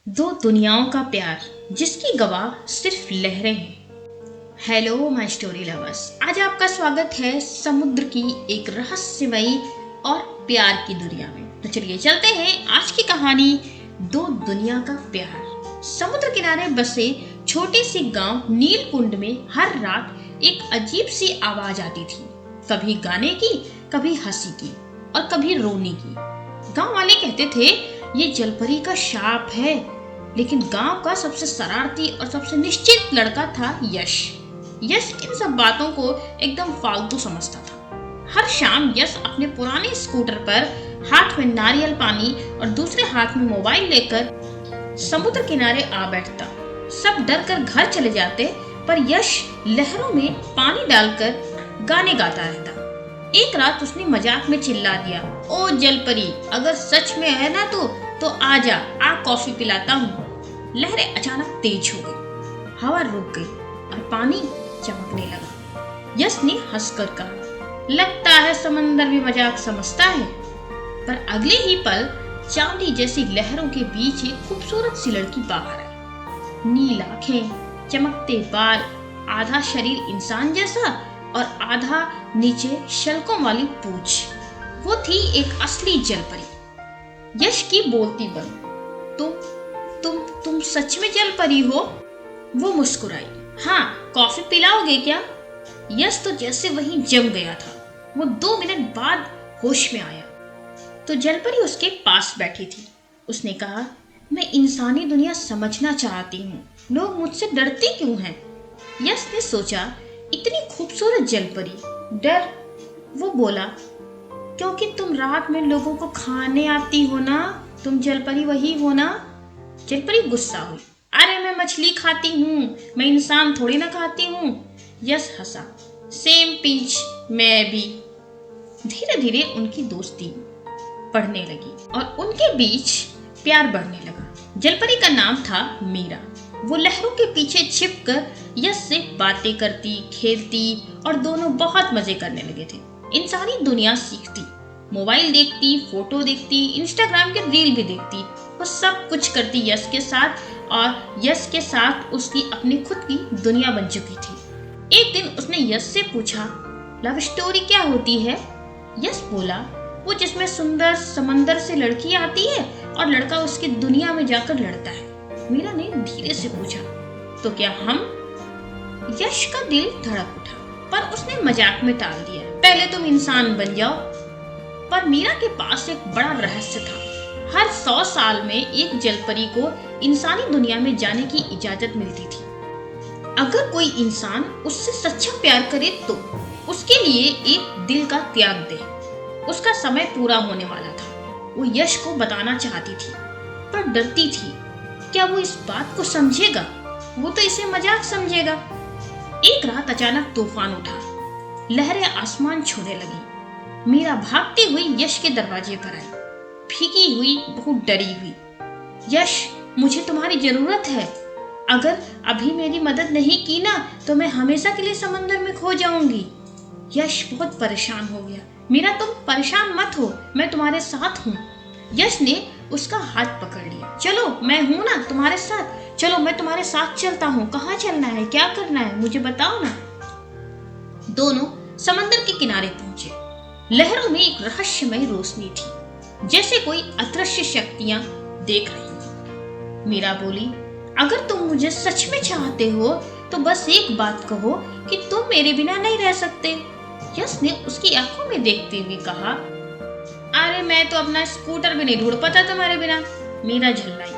दो दुनियाओं का प्यार जिसकी गवाह सिर्फ लहरें हैं। हेलो माय स्टोरी लवर्स, आज आपका स्वागत है समुद्र की एक रहस्यमयी और प्यार की दुनिया में। तो चलिए चलते हैं आज की कहानी, दो दुनिया का प्यार। समुद्र किनारे बसे छोटे से गांव नीलकुंड में हर रात एक अजीब सी आवाज आती थी, कभी गाने की, कभी हंसी की और कभी रोने की। गांव वाले कहते थे ये जलपरी का शाप है, लेकिन गांव का सबसे शरारती और सबसे निश्चित लड़का था यश। यश इन सब बातों को एकदम फालतू समझता था। हर शाम यश अपने पुराने स्कूटर पर हाथ में नारियल पानी और दूसरे हाथ में मोबाइल लेकर समुद्र किनारे आ बैठता। सब डर कर घर चले जाते, पर यश लहरों में पानी डालकर गाने गाता रहता। एक रात उसने मजाक में चिल्ला दिया, ओ जलपरी, अगर सच में है ना तो आजा, आ कॉफी पिलाता हूँ। लहरें अचानक तेज हो गई, हवा रुक गई और पानी चमकने लगा। यश ने हंसकर कहा, लगता है समंदर भी मजाक समझता है। पर अगले ही पल चांदी जैसी लहरों के बीच एक खूबसूरत सी लड़की बाहर आई। नील आंखें, चमकते बाल, आधा शरीर इंसान जैसा और आधा नीचे शल्कों वाली पूंछ। वो थी एक असली जलपरी। यश की बोलती बंद, तुम सच में जलपरी हो? वो मुस्कुराई, हाँ, कॉफी पिलाओगे क्या? यश तो जैसे वहीं जम गया था। वो 2 मिनट बाद होश में आया तो जलपरी उसके पास बैठी थी। उसने कहा, मैं इंसानी दुनिया समझना चाहती हूँ, लोग मुझसे डरते क्यों हैं? यश ने सोचा, इतनी खूबसूरत जलपरी, डर? वो बोला, क्योंकि तुम रात में लोगों को खाने आती हो ना, तुम जलपरी वही हो ना? जलपरी गुस्सा हुई, अरे मैं मछली खाती हूँ, मैं इंसान थोड़ी ना खाती हूँ। यश हंसा, सेम पिंच, मैं भी। धीरे धीरे उनकी दोस्ती बढ़ने लगी और उनके बीच प्यार बढ़ने लगा। जलपरी का नाम था मीरा। वो लहरों के पीछे छिपकर यश से बातें करती, खेलती और दोनों बहुत मजे करने लगे थे। इंसानी दुनिया सीखती, मोबाइल देखती, फोटो देखती, इंस्टाग्राम के रील भी देखती। वो सब कुछ करती यश के साथ, और यश के साथ उसकी अपनी खुद की दुनिया बन चुकी थी। एक दिन उसने यश से पूछा, लव स्टोरी क्या होती है? यश बोला, वो जिसमें सुंदर समंदर से लड़की आती है और लड़का उसकी दुनिया में जाकर लड़ता है। मीरा ने धीरे से पूछा, तो क्या हम? यश का दिल धड़क उठा, पर उसने मजाक में टाल दिया, पहले तुम इंसान बन जाओ। पर मीरा के पास एक बड़ा रहस्य था। हर 100 साल में एक जलपरी को इंसानी दुनिया में जाने की इजाजत मिलती थी। अगर कोई इंसान उससे सच्चा प्यार करे तो उसके लिए एक दिल का त्याग दे। उसका समय पूरा होने वाला था। वो यश को बताना चाहती थी, पर डरती थी, क्या वो इस बात को समझेगा? वो तो इसे मजाक समझेगा। एक रात अचानक तूफान उठा, लहरें आसमान छूने लगी। मीरा भागती हुई यश के दरवाजे पर आई, भीगी हुई, बहुत डरी हुई। यश, मुझे तुम्हारी जरूरत है। अगर अभी मेरी मदद नहीं की ना, तो मैं हमेशा के लिए समंदर में खो जाऊंगी। यश बहुत परेशान हो गया। मीरा, तुम परेशान मत हो, मैं तुम्हारे साथ हूँ। यश ने उसका हाथ पकड़ लिया, चलो मैं हूँ ना तुम्हारे साथ, चलो मैं तुम्हारे साथ चलता हूँ। कहाँ चलना है, क्या करना है, मुझे बताओ ना। दोनों समंदर के किनारे पहुंचे। लहरों में एक रहस्यमय रोशनी थी, जैसे कोई अदृश्य शक्तियां देख रही थी। मीरा बोली, अगर तुम मुझे सच में चाहते हो तो बस एक बात कहो कि तुम मेरे बिना नहीं रह सकते। यश ने उसकी आंखों में देखते हुए कहा, अरे मैं तो अपना स्कूटर भी नहीं ढूंढ पाता तुम्हारे बिना। मीरा झल्लाई,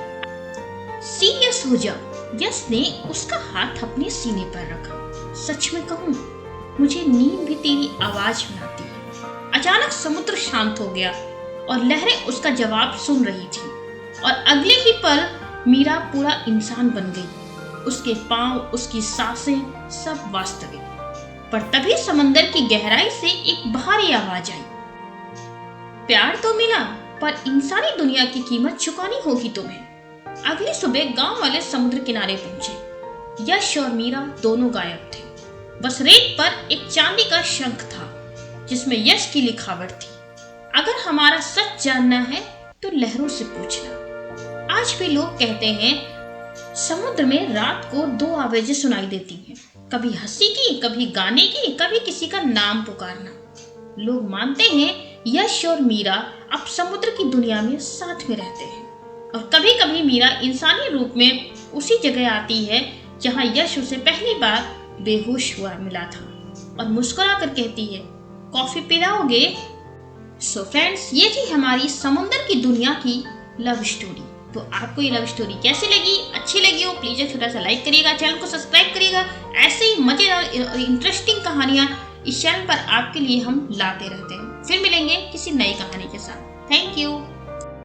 सीरियस हो जाओ। यश ने उसका हाथ अपने सीने पर रखा, सच में कहूं, मुझे नींद भी तेरी आवाज में आती है। अचानक समुद्र शांत हो गया और लहरें उसका जवाब सुन रही थी, और अगले ही पल मीरा पूरा इंसान बन गई। उसके पांव, उसकी सांसें, सब वास्तविक। पर तभी समंदर की गहराई से एक भारी आवाज आई, प्यार तो मिला, पर इंसानी दुनिया की कीमत चुकानी होगी तुम्हें। अगली सुबह गांव वाले समुद्र किनारे पहुंचे। यश और मीरा दोनों गायब थे। बस रेत पर एक चांदी का शंख था, जिसमें यश की लिखावट थी, अगर हमारा सच जानना है तो लहरों से पूछना। आज भी लोग कहते हैं समुद्र में रात को दो आवाजें सुनाई देती हैं, कभी हंसी की, कभी गाने की, कभी किसी का नाम पुकारना। लोग मानते हैं यश और मीरा अब समुद्र की दुनिया में साथ में रहते हैं और कभी कभी मीरा इंसानी रूप में उसी जगह आती है जहां यश उसे पहली बार बेहोश हुआ मिला था और मुस्कुरा कर कहती है, कॉफी पिलाओगे? सो फ्रेंड्स, ये थी हमारी समुद्र की दुनिया की लव स्टोरी। तो आपको ये लव स्टोरी कैसी लगी? अच्छी लगी हो प्लीज एक छोटा सा लाइक करिएगा, चैनल को सब्सक्राइब करिएगा। ऐसे ही मजेदार और इंटरेस्टिंग कहानियां इस चैनल पर आपके लिए हम लाते रहते हैं। फिर मिलेंगे किसी नई कहानी के साथ। Thank you.